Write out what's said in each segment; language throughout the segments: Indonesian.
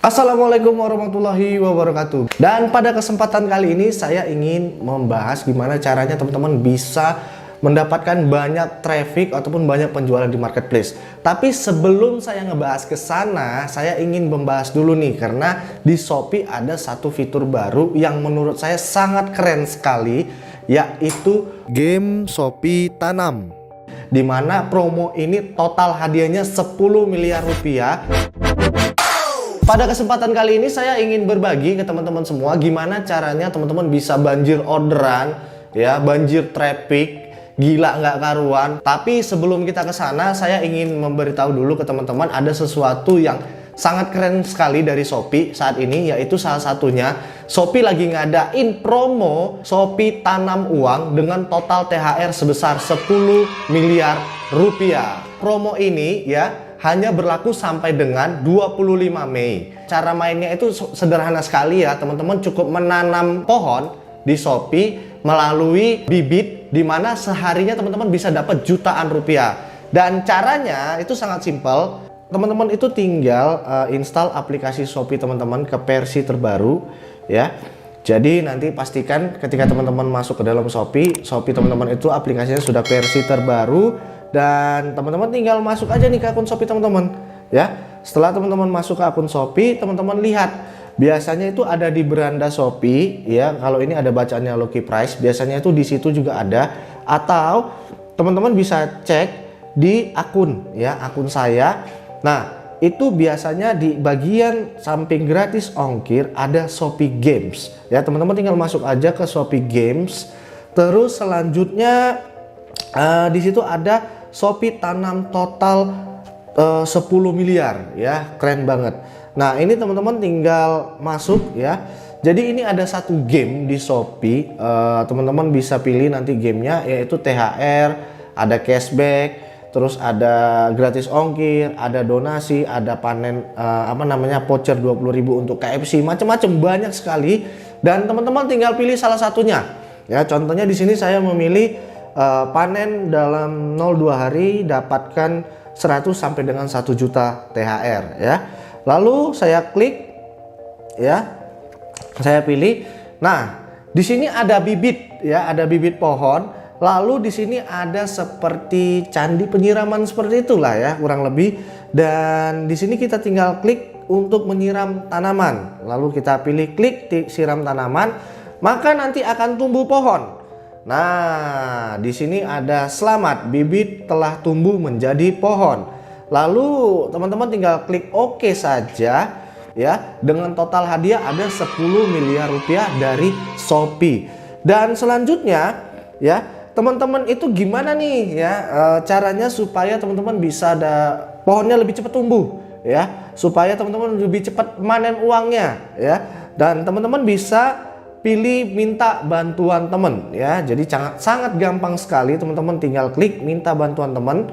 Assalamualaikum warahmatullahi wabarakatuh. Dan pada kesempatan kali ini saya ingin membahas gimana caranya teman-teman bisa mendapatkan banyak traffic ataupun banyak penjualan di marketplace. Tapi sebelum saya ngebahas ke sana, saya ingin membahas dulu nih, karena di Shopee ada satu fitur baru yang menurut saya sangat keren sekali, yaitu game Shopee Tanam, dimana promo ini total hadiahnya 10 miliar rupiah. Pada kesempatan kali ini saya ingin berbagi ke teman-teman semua gimana caranya teman-teman bisa banjir orderan, ya, banjir traffic, gila nggak karuan. Tapi sebelum kita ke sana, saya ingin memberitahu dulu ke teman-teman ada sesuatu yang sangat keren sekali dari Shopee saat ini, yaitu salah satunya Shopee lagi ngadain promo Shopee Tanam Uang dengan total THR sebesar 10 miliar rupiah. Promo ini ya hanya berlaku sampai dengan 25 Mei. Cara mainnya itu sederhana sekali ya, teman-teman cukup menanam pohon di Shopee melalui bibit, dimana seharinya teman-teman bisa dapat jutaan rupiah. Dan caranya itu sangat simpel. Teman-teman itu tinggal install aplikasi Shopee teman-teman ke versi terbaru ya. Jadi nanti pastikan ketika teman-teman masuk ke dalam Shopee teman-teman itu aplikasinya sudah versi terbaru. Dan teman-teman tinggal masuk aja nih ke akun Shopee teman-teman ya. Setelah teman-teman masuk ke akun Shopee, teman-teman lihat biasanya itu ada di beranda Shopee ya. Kalau ini ada bacaannya Lucky Price, biasanya itu di situ juga ada. Atau teman-teman bisa cek di akun ya, akun saya. Nah, itu biasanya di bagian samping gratis ongkir ada Shopee Games ya. Teman-teman tinggal masuk aja ke Shopee Games. Terus selanjutnya di situ ada Shopee Tanam total 10 miliar ya, keren banget. Nah, ini teman-teman tinggal masuk ya. Jadi ini ada satu game di Shopee, teman-teman bisa pilih nanti gamenya, yaitu THR, ada cashback, terus ada gratis ongkir, ada donasi, ada panen voucher 20.000 untuk KFC, macam-macam, banyak sekali. Dan teman-teman tinggal pilih salah satunya ya. Contohnya di sini saya memilih panen dalam 02 hari dapatkan 100 sampai dengan 1 juta THR ya. Lalu saya klik ya, saya pilih. Nah, di sini ada bibit ya, ada bibit pohon. Lalu di sini ada seperti candi penyiraman seperti itulah ya, kurang lebih. Dan di sini kita tinggal klik untuk menyiram tanaman. Lalu kita pilih klik siram tanaman, maka nanti akan tumbuh pohon. Nah, di sini ada selamat, bibit telah tumbuh menjadi pohon. Lalu teman-teman tinggal klik OK saja ya. Dengan total hadiah ada 10 miliar rupiah dari Shopee. Dan selanjutnya ya, teman-teman itu gimana nih ya caranya supaya teman-teman bisa ada pohonnya lebih cepat tumbuh ya, supaya teman-teman lebih cepat panen uangnya ya. Dan teman-teman bisa pilih minta bantuan teman ya. Jadi sangat gampang sekali, teman-teman tinggal klik minta bantuan teman.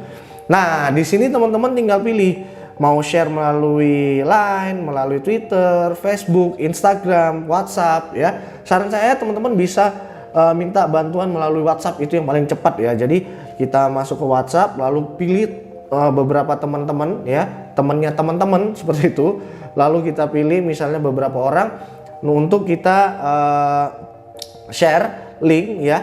Nah, di sini teman-teman tinggal pilih mau share melalui Line, melalui Twitter, Facebook, Instagram, WhatsApp ya. Saran saya teman-teman bisa minta bantuan melalui WhatsApp, itu yang paling cepat ya. Jadi kita masuk ke WhatsApp, lalu pilih beberapa teman-teman ya, temannya teman-teman seperti itu. Lalu kita pilih misalnya beberapa orang untuk kita share link ya,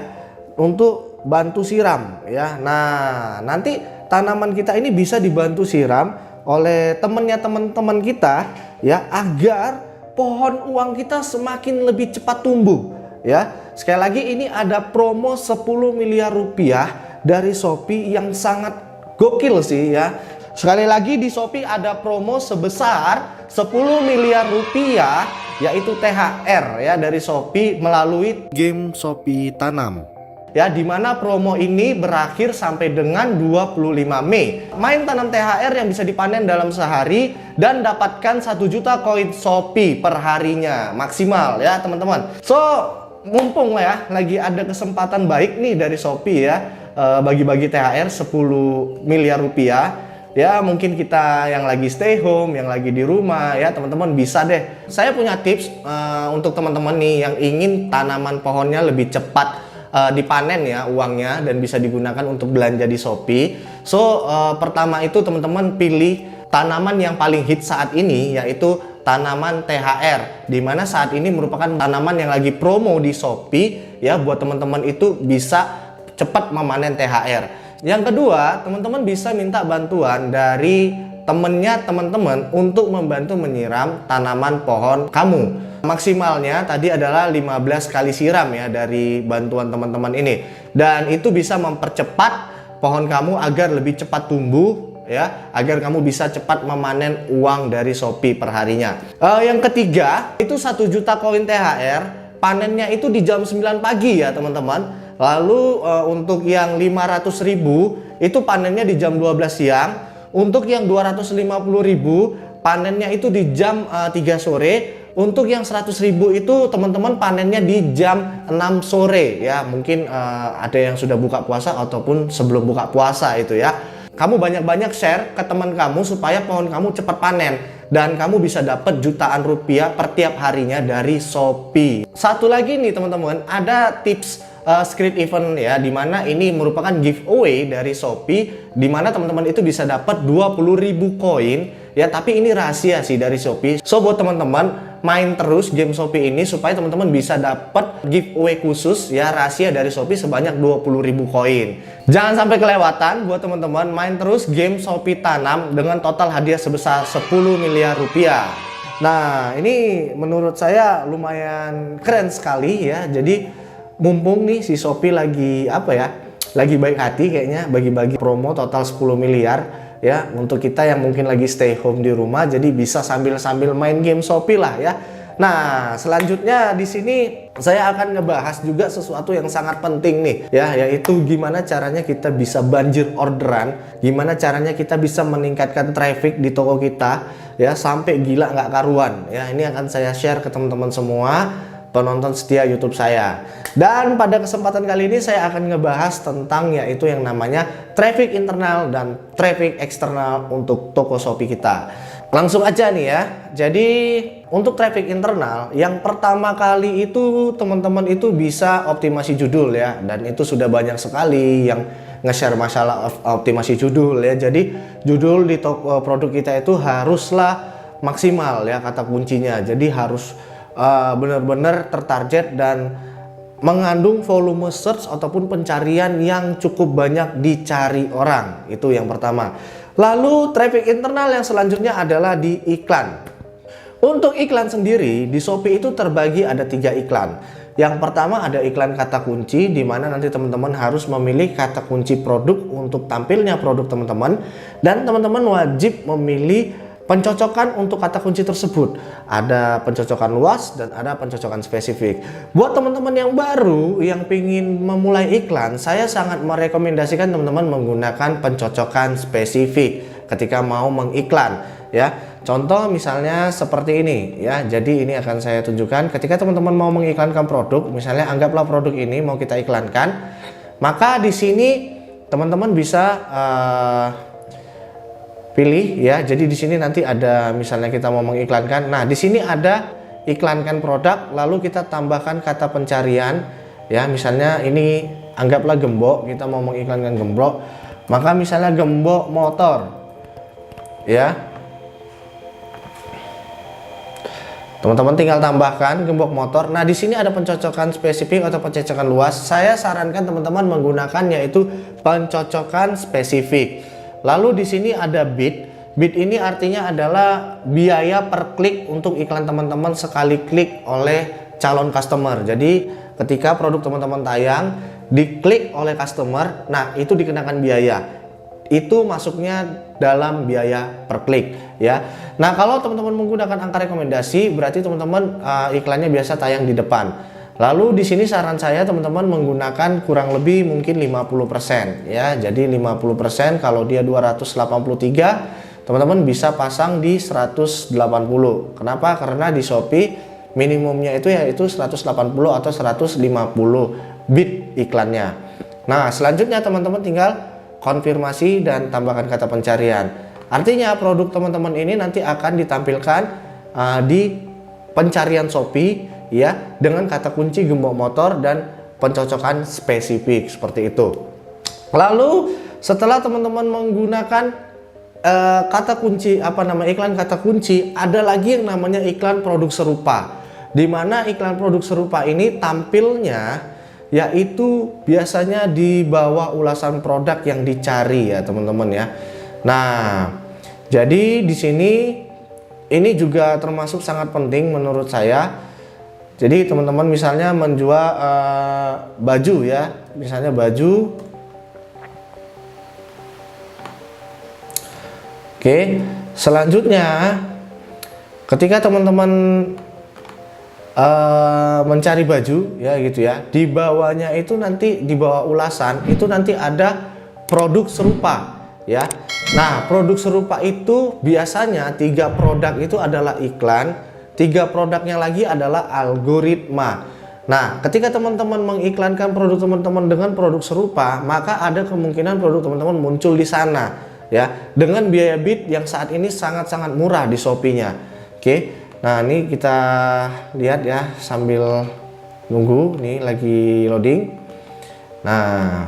untuk bantu siram ya. Nah, nanti tanaman kita ini bisa dibantu siram oleh temennya teman-teman kita ya, agar pohon uang kita semakin lebih cepat tumbuh ya. Sekali lagi, ini ada promo 10 miliar rupiah dari Shopee yang sangat gokil sih ya. Sekali lagi, di Shopee ada promo sebesar 10 miliar rupiah, yaitu THR ya, dari Shopee melalui game Shopee Tanam ya, dimana promo ini berakhir sampai dengan 25 Mei. Main tanam THR yang bisa dipanen dalam sehari dan dapatkan 1 juta koin Shopee per harinya maksimal ya teman-teman. So, mumpung ya lagi ada kesempatan baik nih dari Shopee ya, bagi-bagi THR 10 miliar rupiah. Ya, mungkin kita yang lagi stay home, yang lagi di rumah ya, teman-teman bisa deh. Saya punya tips untuk teman-teman nih yang ingin tanaman pohonnya lebih cepat dipanen ya uangnya dan bisa digunakan untuk belanja di Shopee. So, pertama itu teman-teman pilih tanaman yang paling hit saat ini, yaitu tanaman THR, di mana saat ini merupakan tanaman yang lagi promo di Shopee ya, buat teman-teman itu bisa cepat memanen THR. Yang kedua, teman-teman bisa minta bantuan dari temennya teman-teman untuk membantu menyiram tanaman pohon kamu. Maksimalnya tadi adalah 15 kali siram ya dari bantuan teman-teman ini, dan itu bisa mempercepat pohon kamu agar lebih cepat tumbuh ya, agar kamu bisa cepat memanen uang dari Shopee perharinya. Yang ketiga, itu 1 juta koin THR, panennya itu di jam 9 pagi ya teman-teman. Lalu untuk yang 500.000 itu panennya di jam 12 siang. Untuk yang 250.000 panennya itu di jam 3 sore. Untuk yang 100.000 itu teman-teman panennya di jam 6 sore ya. Mungkin ada yang sudah buka puasa ataupun sebelum buka puasa itu ya. Kamu banyak-banyak share ke teman kamu supaya pohon kamu cepat panen, dan kamu bisa dapat jutaan rupiah per tiap harinya dari Shopee. Satu lagi nih teman-teman, ada tips script event ya, dimana ini merupakan giveaway dari Shopee, dimana teman-teman itu bisa dapat 20.000 koin ya, tapi ini rahasia sih dari Shopee. So buat teman-teman, main terus game Shopee ini supaya teman-teman bisa dapat giveaway khusus ya, rahasia dari Shopee sebanyak 20.000 koin. Jangan sampai kelewatan buat teman-teman, main terus game Shopee Tanam dengan total hadiah sebesar 10 miliar rupiah. Nah, ini menurut saya lumayan keren sekali ya. Jadi mumpung nih si Shopee lagi lagi baik hati kayaknya, bagi-bagi promo total 10 miliar ya untuk kita yang mungkin lagi stay home di rumah, jadi bisa sambil-sambil main game Shopee lah ya. Nah, selanjutnya di sini saya akan ngebahas juga sesuatu yang sangat penting nih ya, yaitu gimana caranya kita bisa banjir orderan, gimana caranya kita bisa meningkatkan traffic di toko kita ya sampai gila nggak karuan ya. Ini akan saya share ke teman-teman semua penonton setia YouTube saya. Dan pada kesempatan kali ini saya akan ngebahas tentang yaitu yang namanya traffic internal dan traffic eksternal untuk toko Shopee kita. Langsung aja nih ya. Jadi untuk traffic internal, yang pertama kali itu teman-teman itu bisa optimasi judul ya, dan itu sudah banyak sekali yang nge-share masalah optimasi judul ya. Jadi judul di toko produk kita itu haruslah maksimal ya kata kuncinya. Jadi harus benar-benar tertarget dan mengandung volume search ataupun pencarian yang cukup banyak dicari orang. Itu yang pertama. Lalu traffic internal yang selanjutnya adalah di iklan. Untuk iklan sendiri di Shopee itu terbagi ada 3 iklan. Yang pertama ada iklan kata kunci, di mana nanti teman-teman harus memilih kata kunci produk untuk tampilnya produk teman-teman, dan teman-teman wajib memilih pencocokan untuk kata kunci tersebut. Ada pencocokan luas dan ada pencocokan spesifik. Buat teman-teman yang baru yang ingin memulai iklan, saya sangat merekomendasikan teman-teman menggunakan pencocokan spesifik ketika mau mengiklan ya. Contoh misalnya seperti ini ya. Jadi ini akan saya tunjukkan ketika teman-teman mau mengiklankan produk, misalnya anggaplah produk ini mau kita iklankan, maka di sini teman-teman bisa pilih ya. Jadi di sini nanti ada misalnya kita mau mengiklankan. Nah, di sini ada iklankan produk, lalu kita tambahkan kata pencarian ya. Misalnya ini anggaplah gembok, kita mau mengiklankan gembok. Maka misalnya gembok motor. Ya. Teman-teman tinggal tambahkan gembok motor. Nah, di sini ada pencocokan spesifik atau pencocokan luas. Saya sarankan teman-teman menggunakan yaitu pencocokan spesifik. Lalu di sini ada bid. Bid ini artinya adalah biaya per klik untuk iklan teman-teman sekali klik oleh calon customer. Jadi ketika produk teman-teman tayang, diklik oleh customer, nah itu dikenakan biaya. Itu masuknya dalam biaya per klik ya. Nah, kalau teman-teman menggunakan angka rekomendasi, berarti teman-teman iklannya biasa tayang di depan. Lalu di sini saran saya teman-teman menggunakan kurang lebih mungkin 50% ya. Jadi 50% kalau dia 283, teman-teman bisa pasang di 180. Kenapa? Karena di Shopee minimumnya itu yaitu 180 atau 150 bit iklannya. Nah, selanjutnya teman-teman tinggal konfirmasi dan tambahkan kata pencarian. Artinya produk teman-teman ini nanti akan ditampilkan di pencarian Shopee ya, dengan kata kunci gembok motor dan pencocokan spesifik seperti itu. Lalu setelah teman-teman menggunakan kata kunci iklan kata kunci, ada lagi yang namanya iklan produk serupa. Di mana iklan produk serupa ini tampilnya yaitu biasanya di bawah ulasan produk yang dicari ya teman-teman ya. Nah, jadi di sini ini juga termasuk sangat penting menurut saya. Jadi teman-teman misalnya menjual baju ya, misalnya baju. Oke, selanjutnya ketika teman-teman mencari baju ya gitu ya, di bawahnya itu nanti di bawah ulasan itu nanti ada produk serupa ya. Nah, produk serupa itu biasanya 3 produk itu adalah iklan, 3 produknya lagi adalah algoritma. Nah, ketika teman-teman mengiklankan produk teman-teman dengan produk serupa, maka ada kemungkinan produk teman-teman muncul di sana ya, dengan biaya bid yang saat ini sangat-sangat murah di Shopee-nya. Oke. Nah, ini kita lihat ya sambil nunggu nih lagi loading. Nah,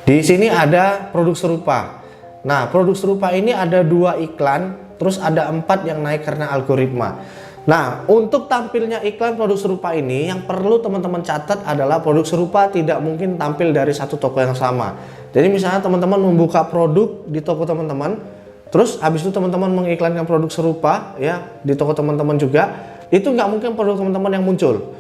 di sini ada produk serupa. Nah, produk serupa ini ada 2 iklan, terus ada 4 yang naik karena algoritma. Nah, untuk tampilnya iklan produk serupa ini yang perlu teman-teman catat adalah produk serupa tidak mungkin tampil dari satu toko yang sama. Jadi misalnya teman-teman membuka produk di toko teman-teman, terus habis itu teman-teman mengiklankan produk serupa ya di toko teman-teman juga, itu nggak mungkin produk teman-teman yang muncul.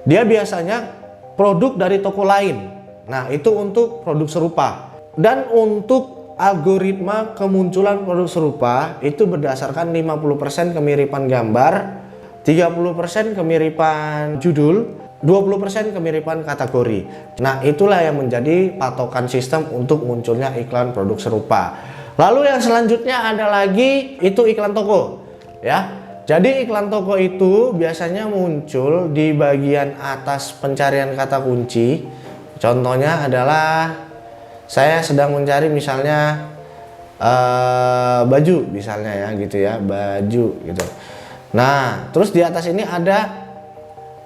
Dia biasanya produk dari toko lain. Nah, itu untuk produk serupa. Dan untuk algoritma kemunculan produk serupa itu berdasarkan 50% kemiripan gambar, 30% kemiripan judul, 20% kemiripan kategori. Nah, itulah yang menjadi patokan sistem untuk munculnya iklan produk serupa. Lalu yang selanjutnya ada lagi itu iklan toko ya. Jadi iklan toko itu biasanya muncul di bagian atas pencarian kata kunci. Contohnya adalah saya sedang mencari misalnya baju misalnya ya gitu ya, baju gitu. Nah, terus di atas ini ada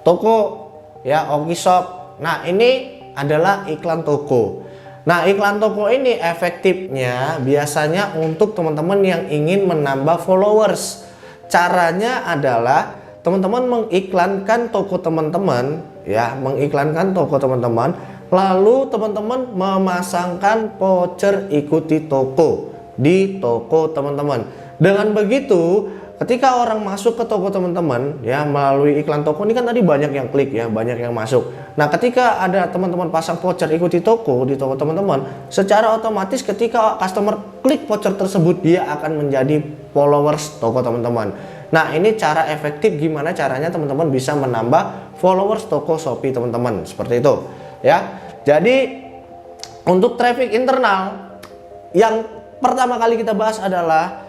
toko ya, Oki Shop. Nah, ini adalah iklan toko. Nah, iklan toko ini efektifnya biasanya untuk teman-teman yang ingin menambah followers. Caranya adalah teman-teman mengiklankan toko teman-teman ya, mengiklankan toko teman-teman. Lalu teman-teman memasangkan voucher ikuti toko di toko teman-teman. Dengan begitu, ketika orang masuk ke toko teman-teman ya melalui iklan toko ini kan tadi banyak yang klik ya, banyak yang masuk. Nah, ketika ada teman-teman pasang voucher ikuti toko di toko teman-teman, secara otomatis ketika customer klik voucher tersebut dia akan menjadi followers toko teman-teman. Nah, ini cara efektif gimana caranya teman-teman bisa menambah followers toko Shopee teman-teman, seperti itu ya. Jadi untuk traffic internal yang pertama kali kita bahas adalah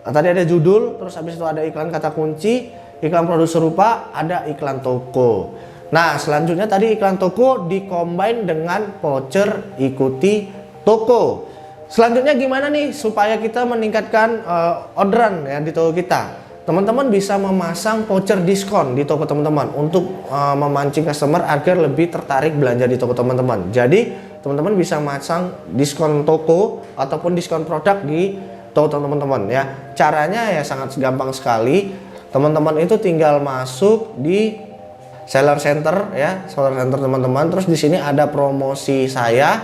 tadi ada judul, terus habis itu ada iklan kata kunci, iklan produk serupa, ada iklan toko. Nah, selanjutnya tadi iklan toko dikombin dengan voucher ikuti toko. Selanjutnya gimana nih supaya kita meningkatkan orderan ya di toko kita? Teman-teman bisa memasang voucher diskon di toko teman-teman untuk memancing customer agar lebih tertarik belanja di toko teman-teman. Jadi teman-teman bisa masang diskon toko ataupun diskon produk di toko teman-teman ya. Caranya ya sangat gampang sekali. Teman-teman itu tinggal masuk di seller center ya, seller center teman-teman. Terus di sini ada promosi saya.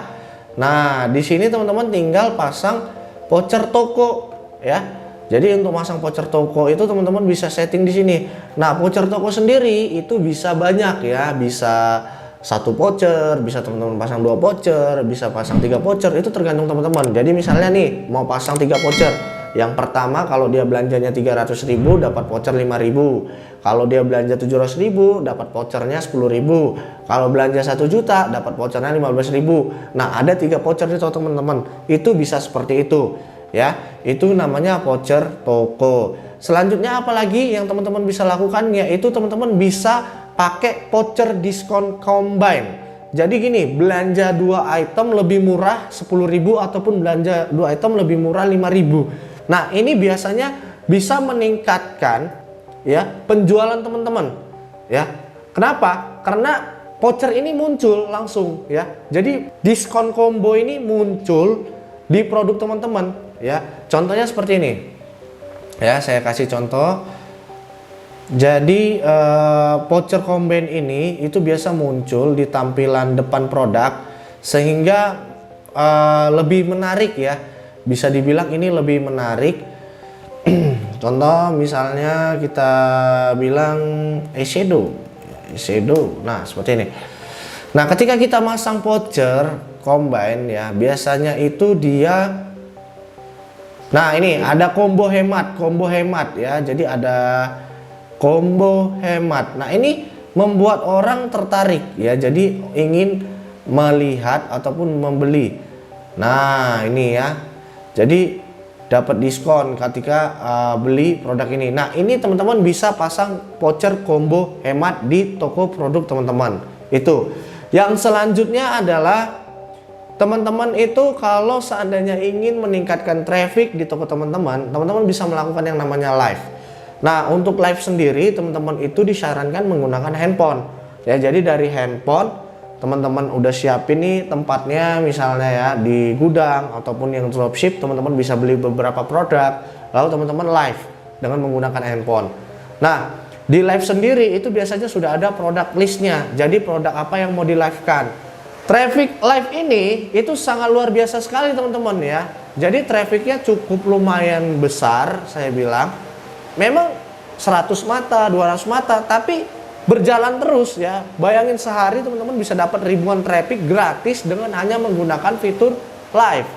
Nah, di sini teman-teman tinggal pasang voucher toko ya. Jadi untuk masang voucher toko itu teman-teman bisa setting di sini. Nah, voucher toko sendiri itu bisa banyak ya, bisa 1 voucher, bisa teman-teman pasang 2 voucher, bisa pasang 3 voucher, itu tergantung teman-teman. Jadi misalnya nih mau pasang 3 voucher. Yang pertama kalau dia belanjanya 300.000 dapat voucher 5.000. Kalau dia belanja 700.000 dapat vouchernya 10.000. Kalau belanja 1 juta dapat vouchernya 15.000. Nah, ada 3 voucher itu teman-teman. Itu bisa seperti itu. Ya, itu namanya voucher toko. Selanjutnya apalagi yang teman-teman bisa lakukan, yaitu teman-teman bisa pakai voucher diskon combine. Jadi gini, belanja 2 item lebih murah 10.000 ataupun belanja 2 item lebih murah 5.000. Nah, ini biasanya bisa meningkatkan ya penjualan teman-teman. Ya. Kenapa? Karena voucher ini muncul langsung ya. Jadi diskon combo ini muncul di produk teman-teman. ya. Contohnya seperti ini. Ya, saya kasih contoh. Jadi voucher combine ini itu biasa muncul di tampilan depan produk sehingga lebih menarik ya. Bisa dibilang ini lebih menarik. Contoh misalnya kita bilang eyeshadow. Nah, seperti ini. Nah, ketika kita masang voucher combine ya, biasanya itu dia, nah ini ada combo hemat ya. Jadi ada combo hemat. Nah, ini membuat orang tertarik ya. Jadi ingin melihat ataupun membeli. Nah, ini ya. Jadi dapat diskon ketika beli produk ini. Nah, ini teman-teman bisa pasang voucher combo hemat di toko produk teman-teman. Itu. Yang selanjutnya adalah teman-teman itu kalau seandainya ingin meningkatkan traffic di toko teman-teman, teman-teman bisa melakukan yang namanya live. Nah, untuk live sendiri teman-teman itu disarankan menggunakan handphone. Ya, jadi dari handphone teman-teman udah siapin nih tempatnya misalnya ya di gudang ataupun yang dropship, teman-teman bisa beli beberapa produk, lalu teman-teman live dengan menggunakan handphone. Nah, di live sendiri itu biasanya sudah ada produk listnya. Jadi produk apa yang mau di live kan. Traffic live ini itu sangat luar biasa sekali teman-teman ya. Jadi trafficnya cukup lumayan besar, saya bilang. Memang 100 mata, 200 mata, tapi berjalan terus ya. Bayangin sehari teman-teman bisa dapat ribuan traffic gratis dengan hanya menggunakan fitur live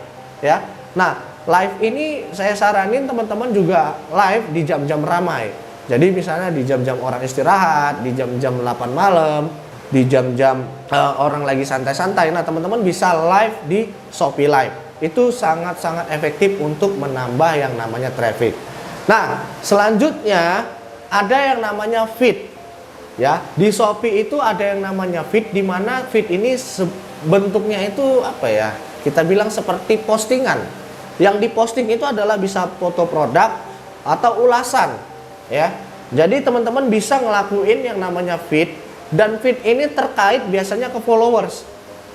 ya. Nah, live ini saya saranin teman-teman juga live di jam-jam ramai. Jadi misalnya di jam-jam orang istirahat, di jam-jam 8 malam, di jam-jam orang lagi santai-santai. Nah, teman-teman bisa live di Shopee Live. Itu sangat-sangat efektif untuk menambah yang namanya traffic. Nah, selanjutnya ada yang namanya feed. Ya, di Shopee itu ada yang namanya feed, di mana feed ini bentuknya itu apa ya? Kita bilang seperti postingan. Yang diposting itu adalah bisa foto produk atau ulasan. Ya, jadi teman-teman bisa ngelakuin yang namanya feed, dan feed ini terkait biasanya ke followers.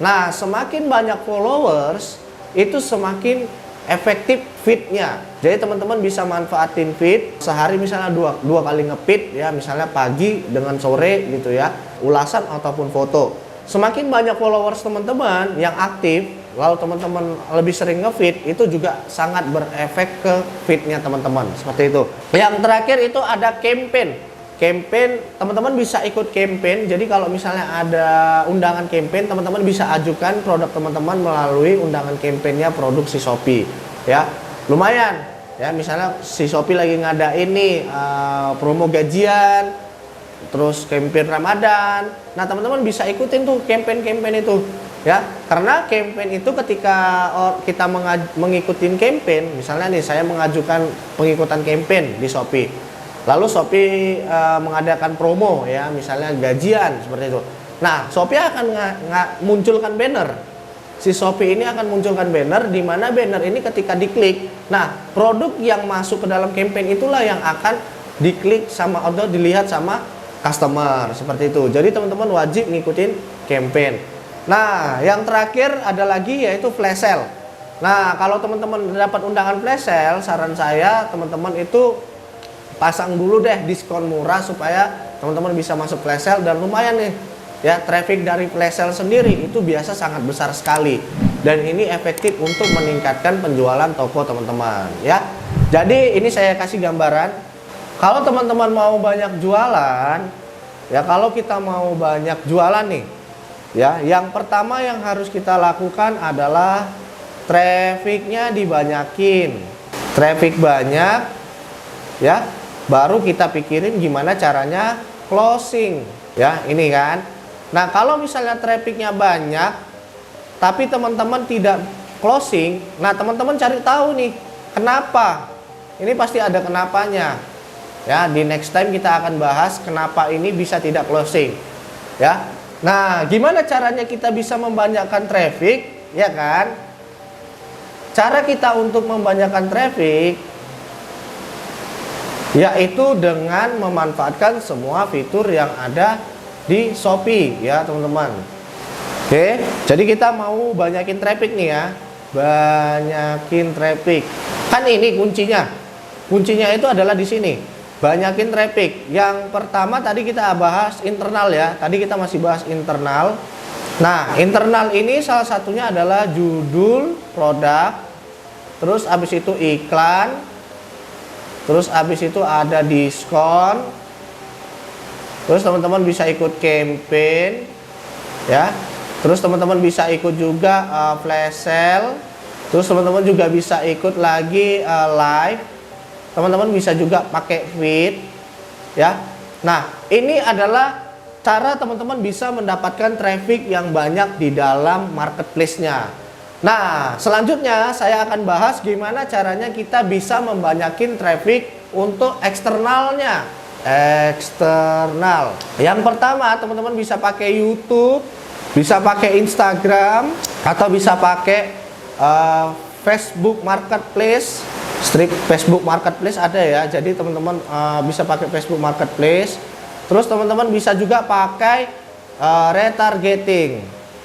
Nah, semakin banyak followers itu semakin efektif feednya. Jadi teman-teman bisa manfaatin feed sehari misalnya dua kali nge-feed ya, misalnya pagi dengan sore gitu ya, ulasan ataupun foto. Semakin banyak followers teman-teman yang aktif, lalu teman-teman lebih sering nge-feed, itu juga sangat berefek ke feednya teman-teman. Seperti itu. Yang terakhir itu ada campaign. Campaign, teman-teman bisa ikut campaign. Jadi kalau misalnya ada undangan campaign, teman-teman bisa ajukan produk teman-teman melalui undangan campaignnya produk si Shopee. Ya, lumayan. Ya, misalnya si Shopee lagi ngadain nih promo gajian, terus campaign Ramadan. Nah, teman-teman bisa ikutin tuh campaign-campaign itu. Ya, karena campaign itu ketika kita mengikuti campaign, misalnya nih saya mengajukan pengikutan campaign di Shopee, lalu Shopee mengadakan promo ya, misalnya gajian seperti itu. Nah, Shopee akan munculkan banner. Si Shopee ini akan munculkan banner, di mana banner ini ketika diklik, nah produk yang masuk ke dalam campaign itulah yang akan diklik sama atau dilihat sama customer seperti itu. Jadi teman-teman wajib ngikutin campaign. Nah, yang terakhir ada lagi yaitu flash sale. Nah, kalau teman-teman dapat undangan flash sale, saran saya teman-teman itu pasang dulu deh diskon murah supaya teman-teman bisa masuk flash sale, dan lumayan nih ya, traffic dari flash sale sendiri itu biasa sangat besar sekali, dan ini efektif untuk meningkatkan penjualan toko teman-teman ya. Jadi ini saya kasih gambaran, kalau teman-teman mau banyak jualan ya, kalau kita mau banyak jualan nih ya, yang pertama yang harus kita lakukan adalah trafficnya dibanyakin. Traffic banyak ya, baru kita pikirin gimana caranya closing ya, ini kan. Nah, kalau misalnya trafficnya banyak tapi teman-teman tidak closing, nah teman-teman cari tahu nih kenapa. Ini pasti ada kenapanya ya. Di next time kita akan bahas kenapa ini bisa tidak closing ya. Nah, gimana caranya kita bisa membanyakkan traffic ya kan? Cara kita untuk membanyakkan traffic yaitu dengan memanfaatkan semua fitur yang ada di Shopee ya teman-teman. Oke, jadi kita mau banyakin traffic nih ya, banyakin traffic. Kan ini kuncinya. Kuncinya itu adalah di sini. Banyakin traffic. Yang pertama tadi kita bahas internal ya. Tadi kita masih bahas internal. Nah, internal ini salah satunya adalah judul produk. Terus habis itu iklan. Terus habis itu ada diskon. Terus teman-teman bisa ikut campaign ya. Terus teman-teman bisa ikut juga flash sale. Terus teman-teman juga bisa ikut lagi live. Teman-teman bisa juga pakai feed ya. Nah, ini adalah cara teman-teman bisa mendapatkan traffic yang banyak di dalam marketplace-nya. Nah, selanjutnya saya akan bahas gimana caranya kita bisa membanyakin traffic untuk eksternalnya. Eksternal. Yang pertama, teman-teman bisa pakai YouTube, bisa pakai Instagram, atau bisa pakai Facebook Marketplace. Strip Facebook Marketplace ada ya. Jadi teman-teman bisa pakai Facebook Marketplace. Terus teman-teman bisa juga pakai retargeting.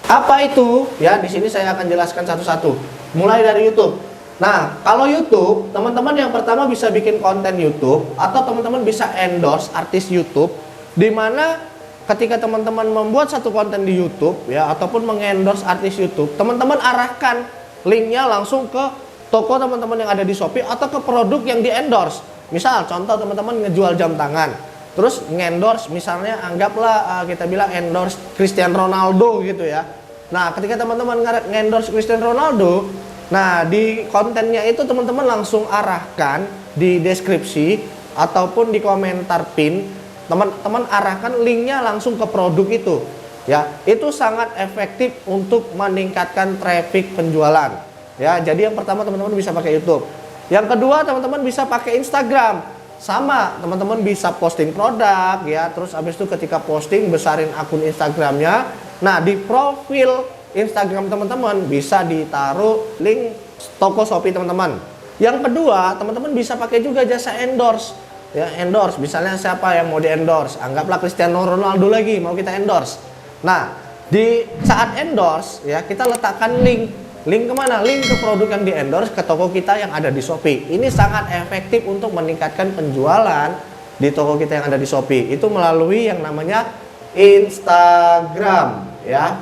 Apa itu? Ya, di sini saya akan jelaskan satu-satu. Mulai dari YouTube. Nah, kalau YouTube, teman-teman yang pertama bisa bikin konten YouTube atau teman-teman bisa endorse artis YouTube, di mana ketika teman-teman membuat satu konten di YouTube ya ataupun mengendorse artis YouTube, teman-teman arahkan linknya langsung ke toko teman-teman yang ada di Shopee atau ke produk yang di-endorse. Misal contoh teman-teman ngejual jam tangan, terus nge-endorse misalnya anggaplah kita bilang endorse Cristiano Ronaldo gitu ya. Nah, ketika teman-teman nge-endorse Cristiano Ronaldo, nah di kontennya itu teman-teman langsung arahkan di deskripsi ataupun di komentar pin, teman-teman arahkan linknya langsung ke produk itu. Ya, itu sangat efektif untuk meningkatkan traffic penjualan. Ya, jadi yang pertama teman-teman bisa pakai YouTube. Yang kedua teman-teman bisa pakai Instagram. Sama, teman-teman bisa posting produk ya. Terus habis itu ketika posting besarin akun Instagramnya. Nah, di profil Instagram teman-teman bisa ditaruh link toko Shopee teman-teman. Yang kedua, teman-teman bisa pakai juga jasa endorse. Ya, endorse. Misalnya siapa yang mau di-endorse? Anggaplah Cristiano Ronaldo lagi mau kita endorse. Nah, di saat endorse ya kita letakkan link. Link kemana? Link ke produk yang di-endorse ke toko kita yang ada di Shopee. Ini sangat efektif untuk meningkatkan penjualan di toko kita yang ada di Shopee. Itu melalui yang namanya Instagram ya.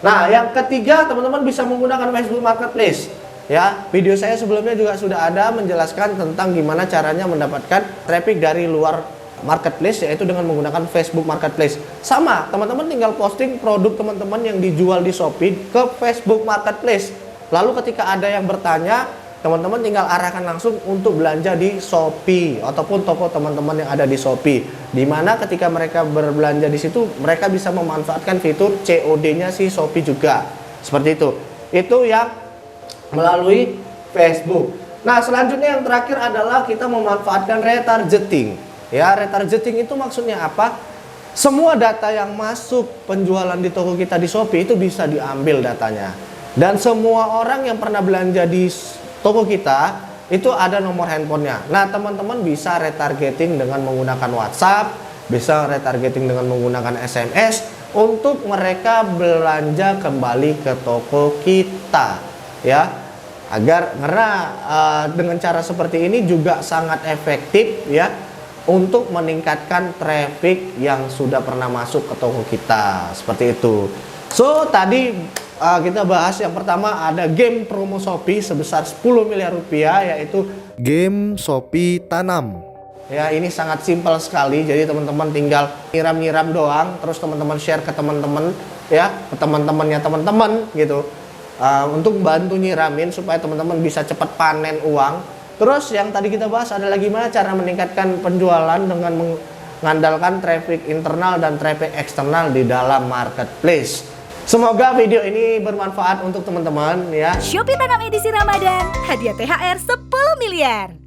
Nah, yang ketiga teman-teman bisa menggunakan Facebook Marketplace. Ya, video saya sebelumnya juga sudah ada menjelaskan tentang gimana caranya mendapatkan traffic dari luar marketplace, yaitu dengan menggunakan Facebook Marketplace. Sama, teman-teman tinggal posting produk teman-teman yang dijual di Shopee ke Facebook Marketplace. Lalu ketika ada yang bertanya, teman-teman tinggal arahkan langsung untuk belanja di Shopee ataupun toko teman-teman yang ada di Shopee. Dimana ketika mereka berbelanja di situ, mereka bisa memanfaatkan fitur COD-nya si Shopee juga. Seperti itu. Itu yang melalui Facebook. Nah, selanjutnya yang terakhir adalah kita memanfaatkan retargeting. Ya, retargeting itu maksudnya apa? Semua data yang masuk penjualan di toko kita di Shopee itu bisa diambil datanya. Dan semua orang yang pernah belanja di toko kita itu ada nomor handphonenya. Nah, teman-teman bisa retargeting dengan menggunakan WhatsApp, bisa retargeting dengan menggunakan SMS untuk mereka belanja kembali ke toko kita. Ya, agar karena dengan cara seperti ini juga sangat efektif ya untuk meningkatkan traffic yang sudah pernah masuk ke toko kita. Seperti itu. So, tadi kita bahas yang pertama ada game promo Shopee sebesar 10 miliar rupiah, yaitu game Shopee Tanam. Ya, ini sangat simpel sekali. Jadi teman-teman tinggal nyiram-nyiram doang, terus teman-teman share ke teman-teman ya, ke teman-temannya teman-teman gitu. Untuk bantu nyiramin supaya teman-teman bisa cepat panen uang. Terus yang tadi kita bahas adalah gimana cara meningkatkan penjualan dengan mengandalkan traffic internal dan traffic eksternal di dalam marketplace. Semoga video ini bermanfaat untuk teman-teman ya. Shopee Tanam edisi Ramadan, hadiah THR 10 miliar.